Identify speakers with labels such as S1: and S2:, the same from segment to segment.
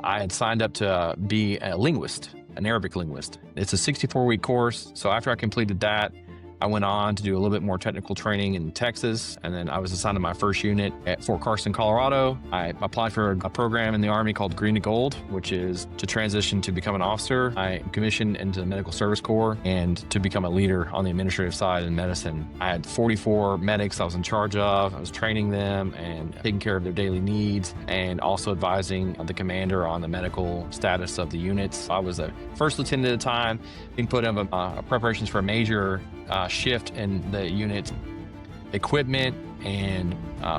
S1: I had signed up to be a linguist, an Arabic linguist. It's a 64-week course. So after I completed that, I went on to do a little bit more technical training in Texas, and then I was assigned to my first unit at Fort Carson, Colorado. I applied for a program in the Army called Green to Gold, which is to transition to become an officer. I commissioned into the Medical Service Corps and to become a leader on the administrative side in medicine. I had 44 medics I was in charge of. I was training them and taking care of their daily needs and also advising the commander on the medical status of the units. I was a first lieutenant at the time, being put in preparations for a major shift in the unit equipment and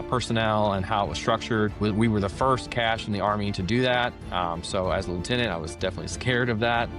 S1: personnel and how it was structured. We were the first cache in the Army to do that. So as a lieutenant, I was definitely scared of that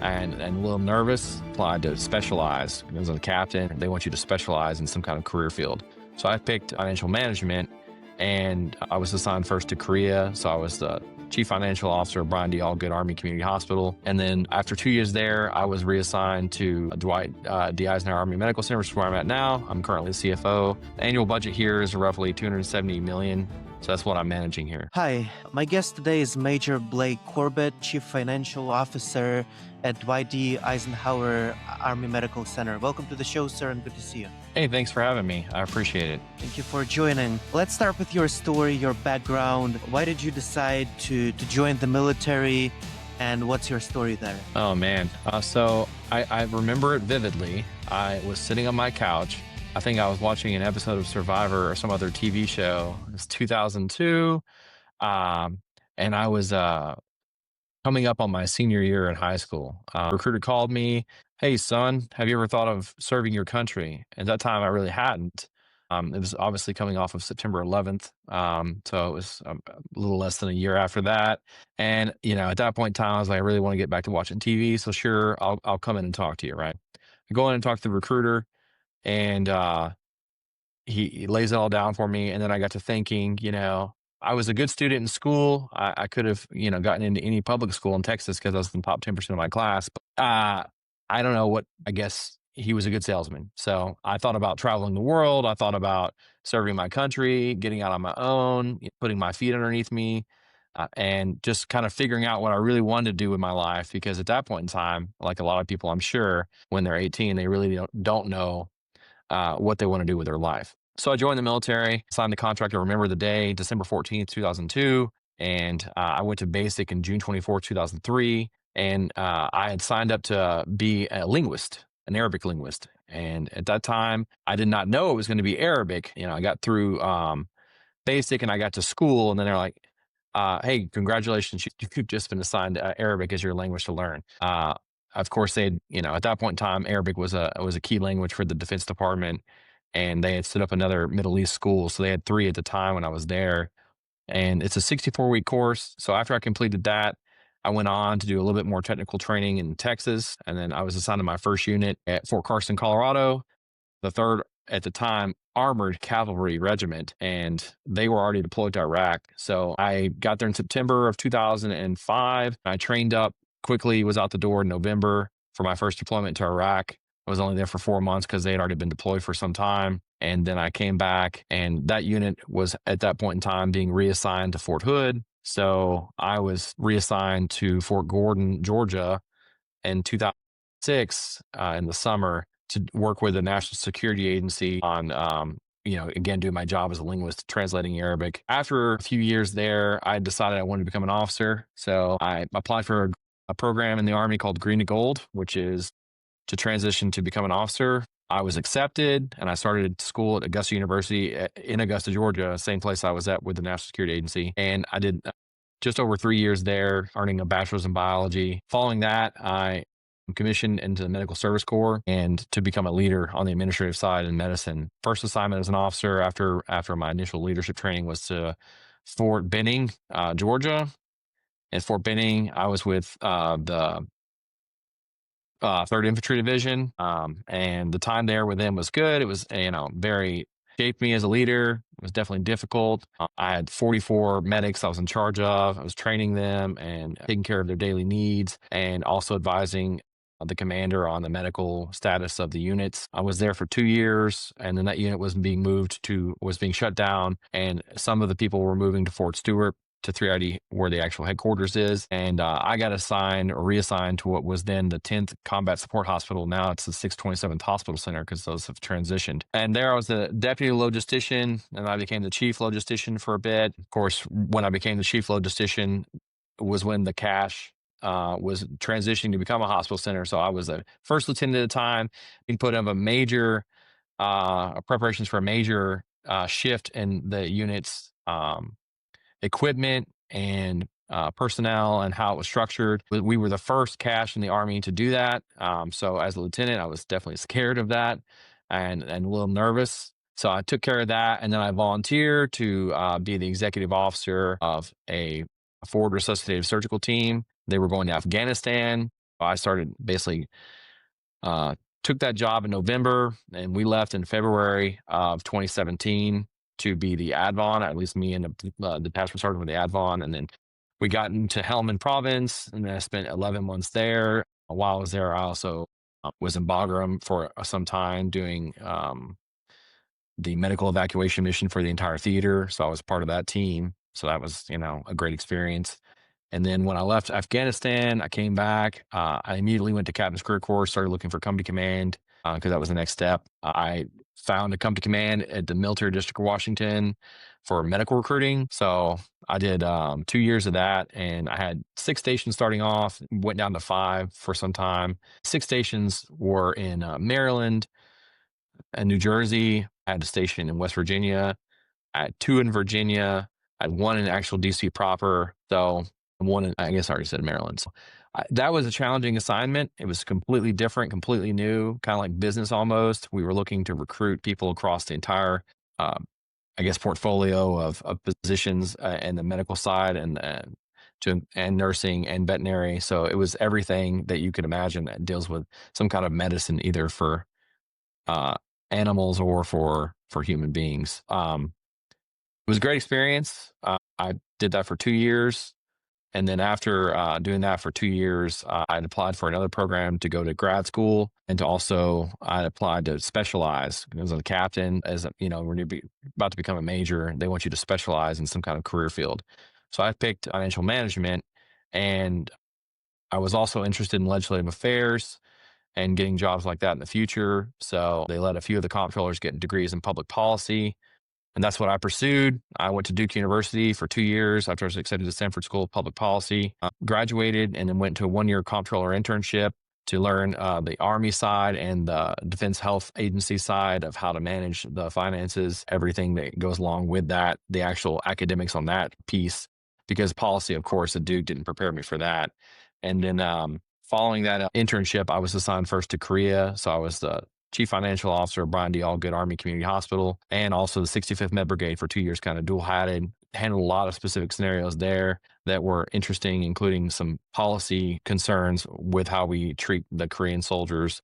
S1: and a little nervous. Applied to specialize. As a captain, they want you to specialize in some kind of career field. So I picked financial management, and I was assigned first to Korea. So I was the Chief Financial Officer of Brian D. Allgood Army Community Hospital. And then after 2 years there, I was reassigned to Dwight D. Eisenhower Army Medical Center, which is where I'm at now. I'm currently the CFO. The annual budget here is roughly $270 million. So that's what I'm managing here.
S2: Hi, my guest today is Major Blake Corbitt, Chief Financial Officer at Dwight D. Eisenhower Army Medical Center. Welcome to the show, sir, and good to see you.
S1: Hey, thanks for having me. I appreciate it.
S2: Thank you for joining. Let's start with your story, your background. Why did you decide to join the military, and what's your story there?
S1: Oh, man. So I remember it vividly. I was sitting on my couch. I think I was watching an episode of Survivor or some other TV show. It was 2002. And I was coming up on my senior year in high school. A recruiter called me, "Hey, son, have you ever thought of serving your country?" At that time, I really hadn't. It was obviously coming off of September 11th. So it was a little less than a year after that. And, at that point in time, I was like, I really want to get back to watching TV. So sure, I'll come in and talk to you, right? I go in and talk to the recruiter, and he lays it all down for me. And then I got to thinking, I was a good student in school. I could have, gotten into any public school in Texas because I was in the top 10% of my class. But I don't know what, I guess he was a good salesman. So I thought about traveling the world. I thought about serving my country, getting out on my own, putting my feet underneath me, and just kind of figuring out what I really wanted to do with my life. Because at that point in time, like a lot of people, I'm sure, when they're 18, they really don't know what they want to do with their life. So I joined the military, signed the contract. I remember the day, December 14th, 2002. And I went to basic in June 24th, 2003. And I had signed up to be a linguist, an Arabic linguist. And at that time, I did not know it was going to be Arabic. I got through basic and I got to school, and then they're like, "Hey, congratulations, you've just been assigned Arabic as your language to learn." Of course, at that point in time, Arabic was a key language for the Defense Department, and they had set up another Middle East school. So they had 3 at the time when I was there. And it's a 64-week course. So after I completed that, I went on to do a little bit more technical training in Texas. And then I was assigned to my first unit at Fort Carson, Colorado, the 3rd at the time Armored Cavalry Regiment. And they were already deployed to Iraq. So I got there in September of 2005. I trained up quickly, was out the door in November for my first deployment to Iraq. I was only there for 4 months because they had already been deployed for some time. And then I came back, and that unit was at that point in time being reassigned to Fort Hood. So I was reassigned to Fort Gordon, Georgia in 2006 in the summer to work with the National Security Agency on, again, doing my job as a linguist, translating Arabic. After a few years there, I decided I wanted to become an officer. So I applied for a program in the Army called Green to Gold, which is to transition to become an officer. I was accepted, and I started school at Augusta University in Augusta, Georgia, same place I was at with the National Security Agency. And I did just over 3 years there, earning a bachelor's in biology. Following that, I commissioned into the Medical Service Corps and to become a leader on the administrative side in medicine. First assignment as an officer after my initial leadership training was to Fort Benning, Georgia. At Fort Benning, I was with the 3rd Infantry Division, and the time there with them was good. It was, very shaped me as a leader. It was definitely difficult. I had 44 medics I was in charge of. I was training them and taking care of their daily needs, and also advising the commander on the medical status of the units. I was there for 2 years, and then that unit was being shut down, and some of the people were moving to Fort Stewart, to 3ID where the actual headquarters is. And I got assigned or reassigned to what was then the 10th Combat Support Hospital. Now it's the 627th Hospital Center because those have transitioned. And there I was the deputy logistician, and I became the chief logistician for a bit. Of course, when I became the chief logistician was when the cash was transitioning to become a hospital center. So I was a first lieutenant at the time, being put in a major preparations for a major shift in the unit's equipment and personnel and how it was structured. We were the first cache in the Army to do that. So as a lieutenant, I was definitely scared of that and a little nervous. So I took care of that, and then I volunteered to be the executive officer of a forward resuscitative surgical team. They were going to Afghanistan. I started basically took that job in November, and we left in February of 2017 to be the ADVON. At least me and the detachment sergeant with the ADVON, and then we got into Helmand Province, and then I spent 11 months there. While I was there, I also was in Bagram for some time doing the medical evacuation mission for the entire theater. So I was part of that team. So that was, a great experience. And then when I left Afghanistan, I came back. I immediately went to Captain's Career Corps, started looking for company command because that was the next step. I found a company command at the Military District of Washington for medical recruiting. So I did 2 years of that, and I had 6 stations starting off, went down to 5 for some time. 6 stations were in Maryland and New Jersey. I had a station in West Virginia. I had 2 in Virginia. I had 1 in actual DC proper. So one, I guess I already said Maryland. So that was a challenging assignment. It was completely different, completely new, kind of like business almost. We were looking to recruit people across the entire, portfolio of positions in the medical side and nursing and veterinary. So it was everything that you could imagine that deals with some kind of medicine, either for animals or for human beings. It was a great experience. I did that for 2 years. And then after doing that for 2 years, I applied for another program to go to grad school, and to also I applied to specialize. As a captain, when you're about to become a major, they want you to specialize in some kind of career field. So I picked financial management, and I was also interested in legislative affairs and getting jobs like that in the future. So they let a few of the comptrollers get degrees in public policy. And that's what I pursued. I went to Duke University for 2 years after I was accepted to Stanford School of Public Policy, graduated, and then went to a 1-year comptroller internship to learn the Army side and the Defense Health Agency side of how to manage the finances, everything that goes along with that, the actual academics on that piece, because policy, of course, at Duke didn't prepare me for that. And then following that internship, I was assigned first to Korea. So I was the Chief Financial Officer of Brian D. Allgood Army Community Hospital, and also the 65th Med Brigade for 2 years, kind of dual-hatted, handled a lot of specific scenarios there that were interesting, including some policy concerns with how we treat the Korean soldiers.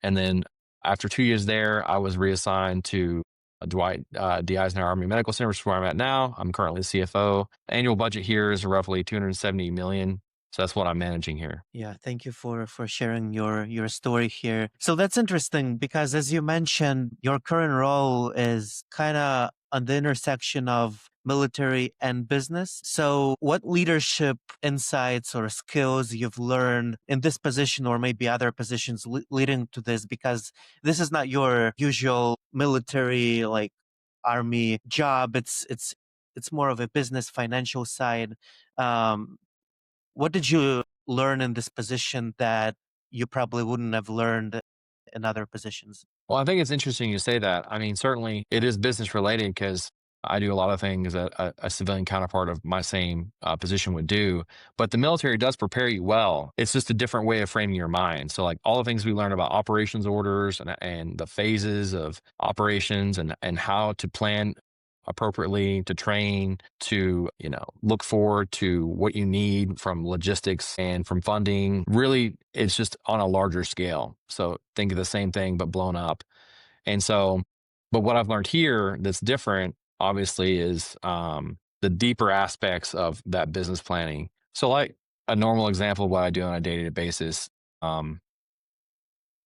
S1: And then after 2 years there, I was reassigned to Dwight D. Eisenhower Army Medical Center, which is where I'm at now. I'm currently the CFO. Annual budget here is roughly $270 million. So that's what I'm managing here.
S2: Yeah, thank you for sharing your story here. So that's interesting because, as you mentioned, your current role is kind of on the intersection of military and business. So what leadership insights or skills you've learned in this position, or maybe other positions leading to this, because this is not your usual military, like Army job. It's more of a business financial side. What did you learn in this position that you probably wouldn't have learned in other positions?
S1: Well, I think it's interesting you say that. I mean, certainly it is business related because I do a lot of things that a civilian counterpart of my same position would do. But the military does prepare you well. It's just a different way of framing your mind. So, like all the things we learn about operations orders and the phases of operations and how to plan appropriately, to train, to look forward to what you need from logistics and from funding. Really, it's just on a larger scale. So think of the same thing but blown up. And so, but what I've learned here that's different, obviously, is the deeper aspects of that business planning. So, like a normal example of what I do on a day-to-day basis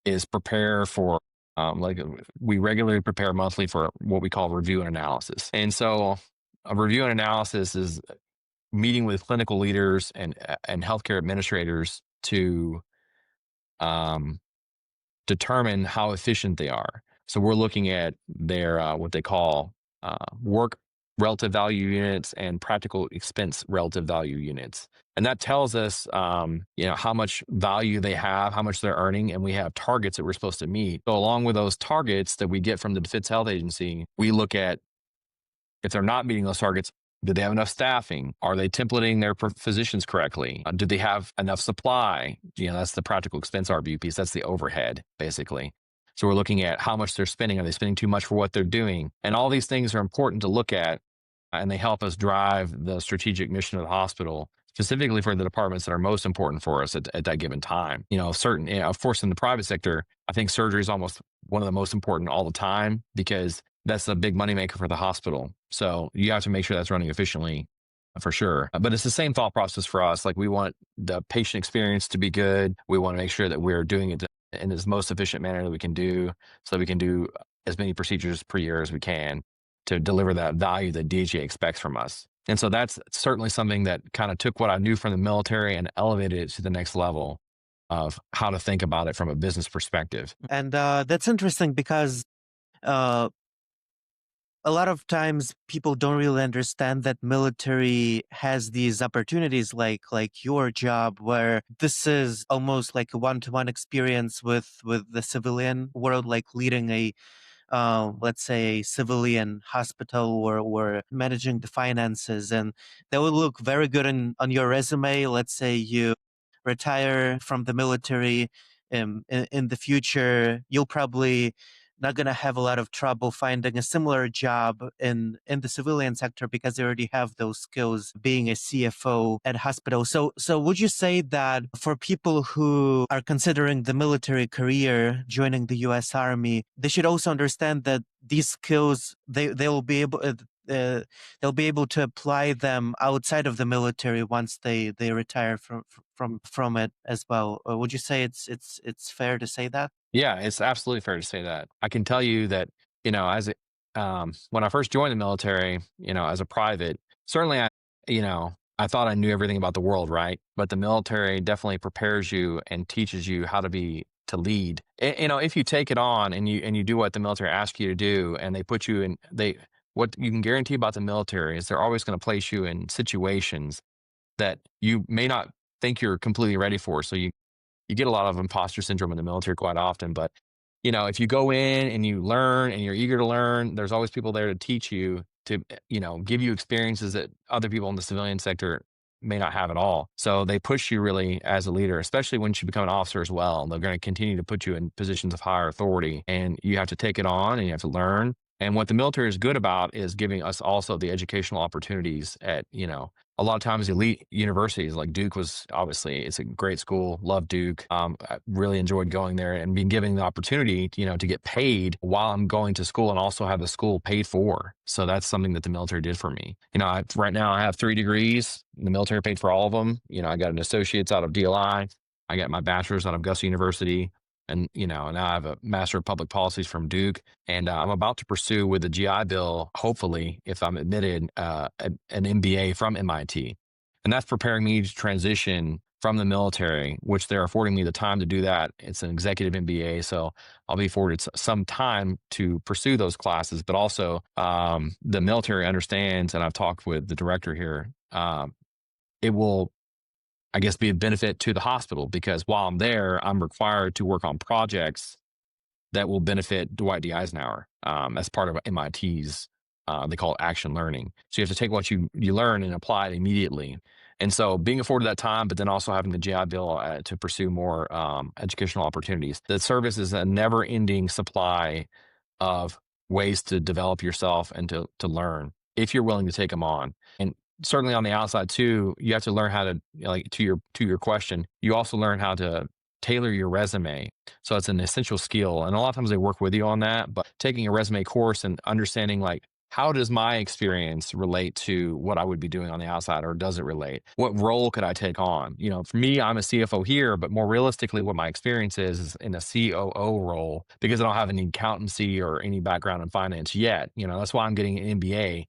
S1: is prepare for. We regularly prepare monthly for what we call review and analysis. And so a review and analysis is meeting with clinical leaders and healthcare administrators to um, determine how efficient they are. So we're looking at their what they call work relative value units and practical expense relative value units. And that tells us, how much value they have, how much they're earning, and we have targets that we're supposed to meet. So along with those targets that we get from the Defense Health Agency, we look at if they're not meeting those targets, do they have enough staffing? Are they templating their physicians correctly? Do they have enough supply? That's the practical expense RVU piece. That's the overhead, basically. So we're looking at how much they're spending. Are they spending too much for what they're doing? And all these things are important to look at, and they help us drive the strategic mission of the hospital, specifically for the departments that are most important for us at that given time. Of course, in the private sector, I think surgery is almost one of the most important all the time because that's a big moneymaker for the hospital. So you have to make sure that's running efficiently for sure. But it's the same thought process for us. Like we want the patient experience to be good. We want to make sure that we're doing it in as most efficient manner that we can do so that we can do as many procedures per year as we can to deliver that value that DHA expects from us. And so that's certainly something that kind of took what I knew from the military and elevated it to the next level of how to think about it from a business perspective.
S2: And that's interesting because uh, a lot of times people don't really understand that military has these opportunities like your job, where this is almost like a one-to-one experience with the civilian world, like leading a let's say a civilian hospital or managing the finances, and that would look very good on your resume. Let's say you retire from the military, in the future you'll probably not going to have a lot of trouble finding a similar job in the civilian sector because they already have those skills being a CFO at hospital. So would you say that for people who are considering the military career, joining the US Army, they should also understand that these skills they'll be able to apply them outside of the military once they retire from it as well? Or would you say it's fair to say that?
S1: Yeah, it's absolutely fair to say that. I can tell you that, when I first joined the military, as a private, certainly I thought I knew everything about the world, right? But the military definitely prepares you and teaches you how to lead. If you take it on and you do what the military asks you to do, and they put you in, what you can guarantee about the military is they're always going to place you in situations that you may not think you're completely ready for. So you get a lot of imposter syndrome in the military quite often. But, if you go in and you learn and you're eager to learn, there's always people there to teach you, to, give you experiences that other people in the civilian sector may not have at all. So they push you really as a leader, especially once you become an officer as well. They're going to continue to put you in positions of higher authority, and you have to take it on and you have to learn. And what the military is good about is giving us also the educational opportunities at, a lot of times elite universities like Duke it's a great school. Love Duke. I really enjoyed going there and being given the opportunity, to get paid while I'm going to school and also have the school paid for. So that's something that the military did for me. Right now I have 3 degrees. The military paid for all of them. I got an associate's out of DLI. I got my bachelor's out of Gus University. And, now I have a Master of Public Policies from Duke. And I'm about to pursue with the GI Bill, hopefully, if I'm admitted, an MBA from MIT. And that's preparing me to transition from the military, which they're affording me the time to do that. It's an executive MBA. So I'll be afforded some time to pursue those classes. But also, the military understands, and I've talked with the director here, it will, I guess, be a benefit to the hospital, because while I'm there, I'm required to work on projects that will benefit Dwight D. Eisenhower as part of MIT's, they call it action learning. So you have to take what you learn and apply it immediately. And so being afforded that time, but then also having the GI Bill to pursue more educational opportunities. The service is a never-ending supply of ways to develop yourself and to learn if you're willing to take them on. And certainly on the outside too, you have to learn how to, like, to your question, you also learn how to tailor your resume. So it's an essential skill. And a lot of times they work with you on that, but taking a resume course and understanding, like, how does my experience relate to what I would be doing on the outside, or does it relate? What role could I take on? For me, I'm a CFO here, but more realistically, what my experience is in a COO role, because I don't have any accountancy or any background in finance yet. That's why I'm getting an MBA,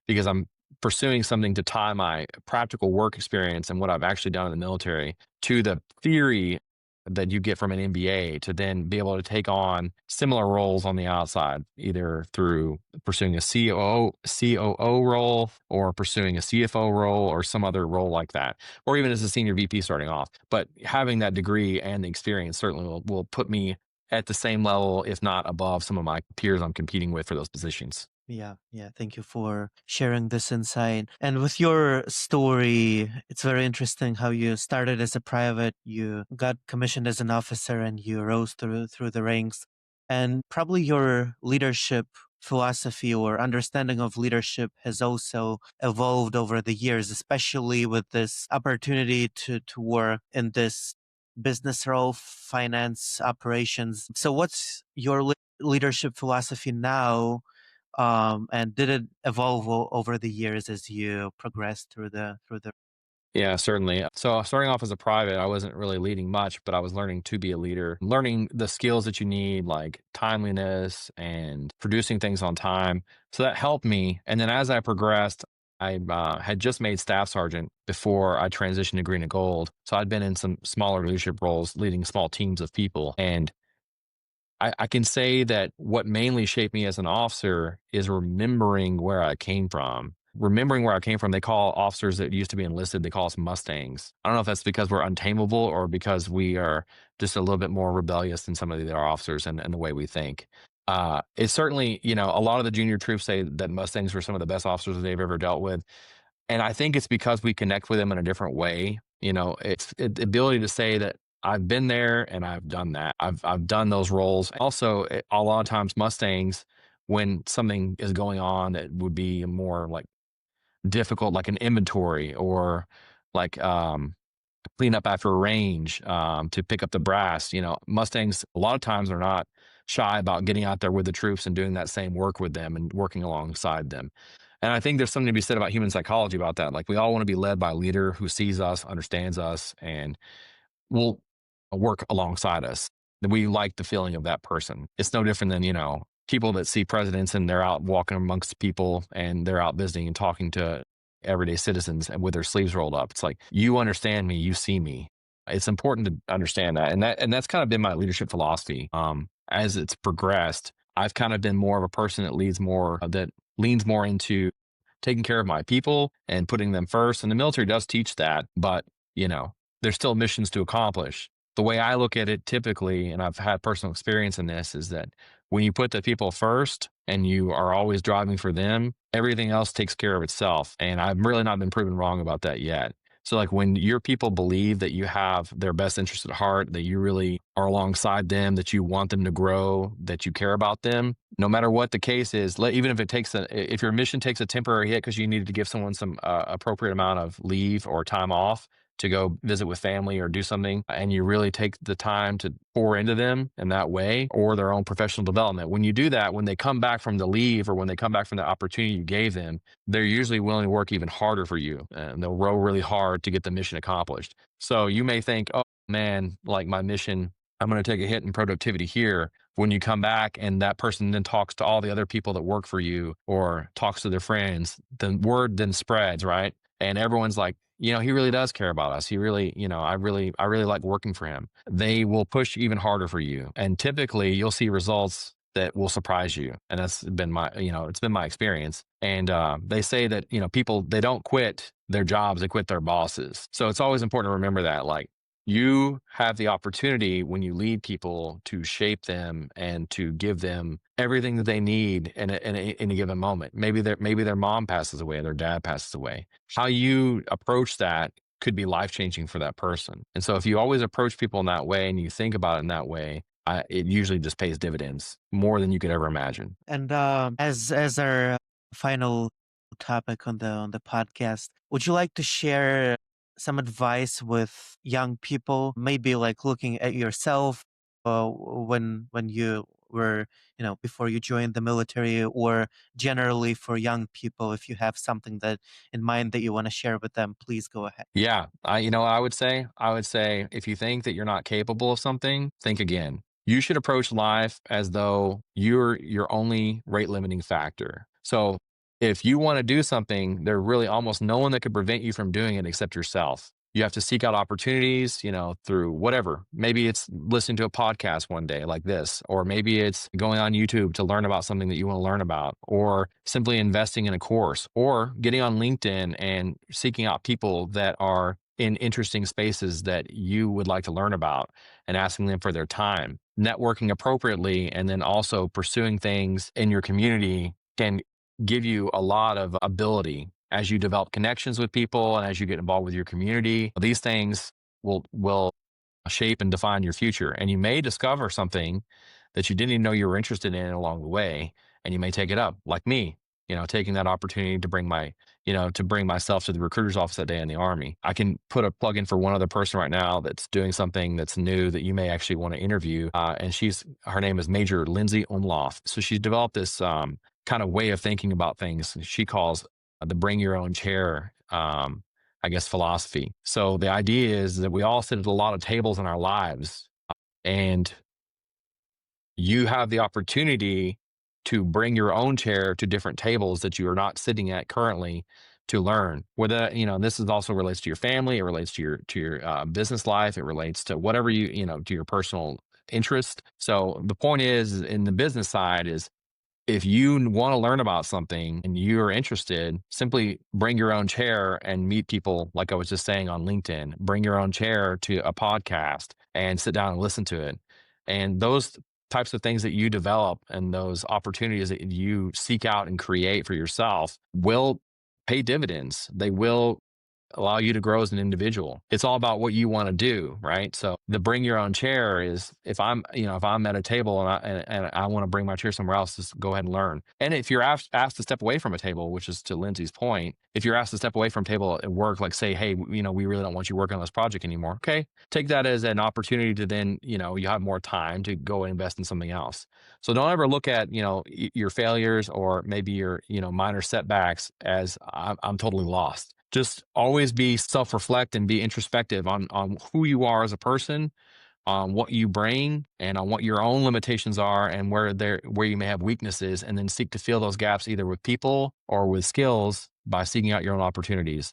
S1: because I'm pursuing something to tie my practical work experience and what I've actually done in the military to the theory that you get from an MBA to then be able to take on similar roles on the outside, either through pursuing a COO role or pursuing a CFO role or some other role like that, or even as a senior VP starting off. But having that degree and the experience certainly will put me at the same level, if not above some of my peers I'm competing with for those positions.
S2: Yeah, yeah. Thank you for sharing this insight. And with your story, it's very interesting how you started as a private, you got commissioned as an officer, and you rose through the ranks. And probably your leadership philosophy or understanding of leadership has also evolved over the years, especially with this opportunity to work in this business role, finance operations. So what's your leadership philosophy now? And did it evolve over the years as you progressed through the?
S1: Yeah, certainly. So starting off as a private, I wasn't really leading much, but I was learning to be a leader, learning the skills that you need, like timeliness and producing things on time. So that helped me. And then as I progressed, I had just made staff sergeant before I transitioned to green and gold. So I'd been in some smaller leadership roles, leading small teams of people. And I can say that what mainly shaped me as an officer is remembering where I came from. Remembering where I came from, they call officers that used to be enlisted, they call us Mustangs. I don't know if that's because we're untamable or because we are just a little bit more rebellious than some of the other officers and the way we think. It's certainly, a lot of the junior troops say that Mustangs were some of the best officers that they've ever dealt with. And I think it's because we connect with them in a different way. The ability to say that I've been there and I've done that. I've done those roles. Also, a lot of times Mustangs, when something is going on that would be more like difficult, like an inventory or like clean up after a range, to pick up the brass. Mustangs a lot of times are not shy about getting out there with the troops and doing that same work with them and working alongside them. And I think there's something to be said about human psychology about that. Like we all want to be led by a leader who sees us, understands us, and will work alongside us. We like the feeling of that person. It's no different than, people that see presidents and they're out walking amongst people and they're out visiting and talking to everyday citizens and with their sleeves rolled up. It's like, you understand me, you see me. It's important to understand that. And that's kind of been my leadership philosophy. As it's progressed, I've kind of been more of a person that leans more into taking care of my people and putting them first. And the military does teach that, but you know, there's still missions to accomplish. The way I look at it typically, and I've had personal experience in this, is that when you put the people first and you are always driving for them, everything else takes care of itself. And I've really not been proven wrong about that yet. So, like when your people believe that you have their best interest at heart, that you really are alongside them, that you want them to grow, that you care about them, no matter what the case is, even if if your mission takes a temporary hit because you needed to give someone some appropriate amount of leave or time off to go visit with family or do something, and you really take the time to pour into them in that way or their own professional development. When you do that, when they come back from the leave or when they come back from the opportunity you gave them, they're usually willing to work even harder for you and they'll row really hard to get the mission accomplished. So you may think, oh man, like my mission, I'm going to take a hit in productivity here. When you come back and that person then talks to all the other people that work for you or talks to their friends, the word then spreads, right? And everyone's like, he really does care about us. He really, I really like working for him. They will push even harder for you. And typically you'll see results that will surprise you. And that's been it's been my experience. And they say that, people, they don't quit their jobs, they quit their bosses. So it's always important to remember that, like, you have the opportunity when you lead people to shape them and to give them everything that they need in a given moment. Maybe their mom passes away, their dad passes away. How you approach that could be life changing for that person. And so if you always approach people in that way and you think about it in that way, it usually just pays dividends more than you could ever imagine.
S2: And as our final topic on the podcast, would you like to share some advice with young people, maybe like looking at yourself when you were, before you joined the military, or generally for young people, if you have something that in mind that you want to share with them, please go ahead.
S1: Yeah, what I would say if you think that you're not capable of something, think again. You should approach life as though you're your only rate limiting factor. So if you want to do something, there's really almost no one that could prevent you from doing it except yourself. You have to seek out opportunities, through whatever. Maybe it's listening to a podcast one day like this, or maybe it's going on YouTube to learn about something that you want to learn about, or simply investing in a course, or getting on LinkedIn and seeking out people that are in interesting spaces that you would like to learn about and asking them for their time. Networking appropriately and then also pursuing things in your community can give you a lot of ability as you develop connections with people and as you get involved with your community. These things will shape and define your future. And you may discover something that you didn't even know you were interested in along the way, and you may take it up, like me, taking that opportunity to bring myself to the recruiter's office that day in the Army. I can put a plug in for one other person right now that's doing something that's new that you may actually want to interview. And her name is Major Lindsay Umloff. So she's developed this kind of way of thinking about things. She calls the bring your own chair I guess, philosophy. So the idea is that we all sit at a lot of tables in our lives, and you have the opportunity to bring your own chair to different tables that you are not sitting at currently to learn. Whether this is also relates to your family, it relates to your business life, it relates to whatever to your personal interest. So the point is, in the business side, is if you want to learn about something and you're interested, simply bring your own chair and meet people, like I was just saying on LinkedIn. Bring your own chair to a podcast and sit down and listen to it. And those types of things that you develop and those opportunities that you seek out and create for yourself will pay dividends. They will allow you to grow as an individual. It's all about what you want to do, right? So the bring your own chair is, if I'm at a table and I want to bring my chair somewhere else, just go ahead and learn. And if you're asked to step away from a table, which is to Lindsay's point, if you're asked to step away from a table at work, like say, hey, we really don't want you working on this project anymore. Okay, take that as an opportunity to then, you have more time to go and invest in something else. So don't ever look at, your failures or maybe your, minor setbacks as I'm totally lost. Just always be self-reflect and be introspective on who you are as a person, on what you bring, and on what your own limitations are, and where you may have weaknesses, and then seek to fill those gaps either with people or with skills by seeking out your own opportunities.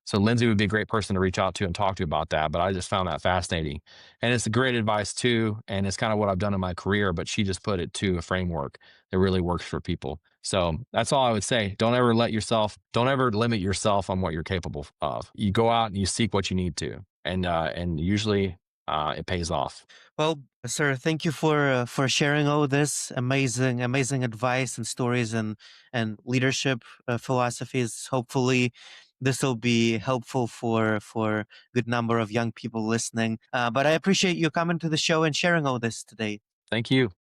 S1: So Lindsay would be a great person to reach out to and talk to about that. But I just found that fascinating. And it's a great advice too. And it's kind of what I've done in my career, but she just put it to a framework that really works for people. So that's all I would say. Don't ever limit yourself on what you're capable of. You go out and you seek what you need to. And usually it pays off.
S2: Well, sir, thank you for sharing all this amazing advice and stories and leadership philosophies. Hopefully, this will be helpful for a good number of young people listening. But I appreciate you coming to the show and sharing all this today.
S1: Thank you.